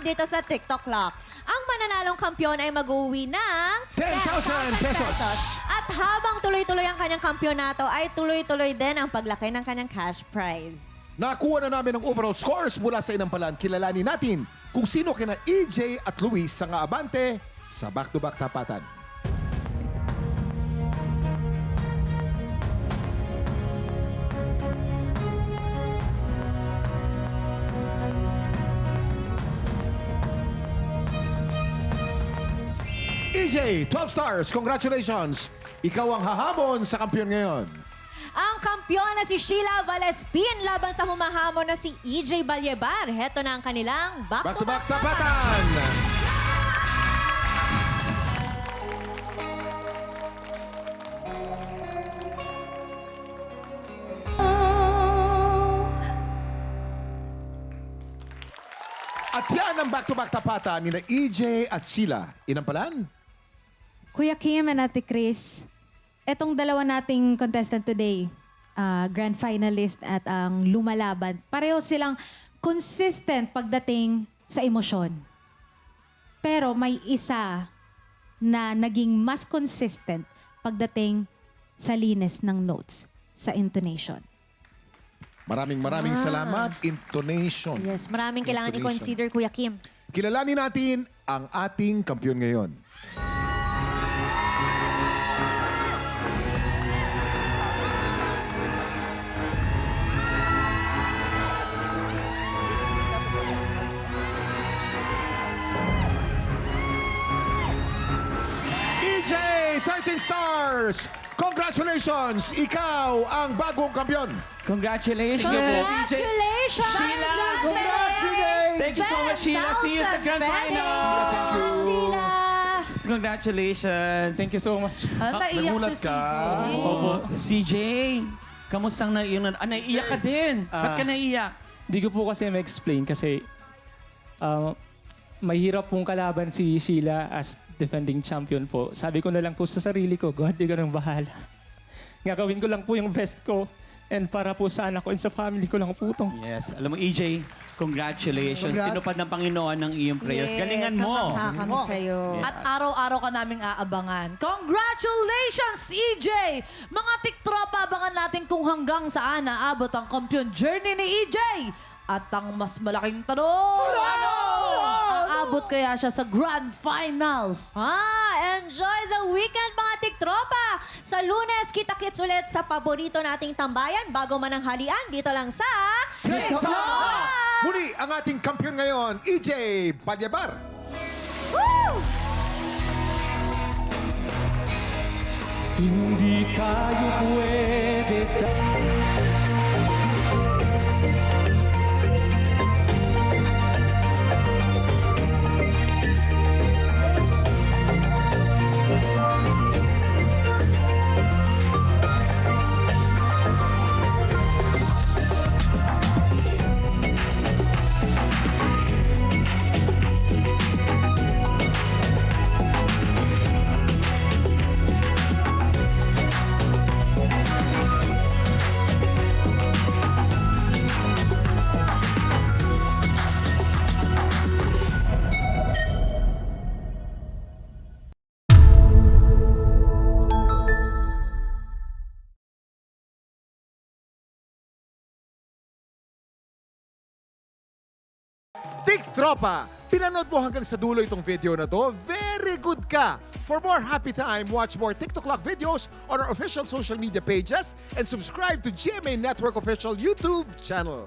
dito sa TikTok Lock. Ang mananalong kampiyon ay mag-uwi ng 10,000 pesos. At habang tuloy-tuloy ang kanyang kampyonato, ay tuloy-tuloy din ang paglaki ng kanyang cash prize. Nakuha na namin ang overall scores mula sa inampalan. Kilalanin natin kung sino kina EJ at Luis sa ngaabante sa back-to-back tapatan. EJ, 12 stars, congratulations! Ikaw ang hahamon sa kampiyon ngayon. Ang kampiyon na si Sheila Valespin laban sa humahamon na si EJ Balyebar. Heto na ang kanilang Back-to-back back-to-back tapatan! At yan ang back-to-back tapatan ni EJ at Sheila. Inampalan? Kuya Kim and Ate Chris, etong dalawa nating contestant today, grand finalist at ang lumalaban, pareho silang consistent pagdating sa emosyon. Pero may isa na naging mas consistent pagdating sa linis ng notes, sa intonation. Maraming salamat. Intonation. Yes, maraming kailangan Intonation. i-consider, Kuya Kim. Kilalanin natin ang ating kampiyon ngayon. EJ, 13 stars! Congratulations! Ikaw ang bagong kampiyon. Congratulations! Congratulations! Sheila! Congrats, Thank you so much, Sheila. See you sa Grand Final! Sheila! Congratulations! Thank you so much. Nagulat ka. Opo. CJ, kamustang naiyak ka din. Ba't ka naiyak? Di ko po kasi ma-explain kasi mahirap pong kalaban si Sheila as defending champion po. Sabi ko na lang po sa sarili ko, God, di ka nang bahala. Gagawin ko lang po yung best ko and para po sa anak ko and sa family ko lang po itong. Yes. Alam mo, EJ, congratulations. Tinupad ng Panginoon ng iyong prayers. Galingan mo. Yes, kami sa'yo. At araw-araw ka naming aabangan. Congratulations, EJ! Mga tiktropa, abangan natin kung hanggang saan naabot ang kampiyon journey ni EJ. At ang mas malaking tanong, ano? Aabot kaya siya sa Grand Finals? Enjoy the weekend, mga tiktropa! Sa Lunes, kita-kits ulit sa paborito nating tambayan bago man ang halian dito lang sa TikTok! Muli ang ating kampiyon ngayon, EJ Balyebar. Hindi tayo pwede Tiktropa, pinanood mo hanggang sa dulo itong video na to? Very good ka! For more happy time, watch more TikTok Lock videos on our official social media pages and subscribe to GMA Network official YouTube channel.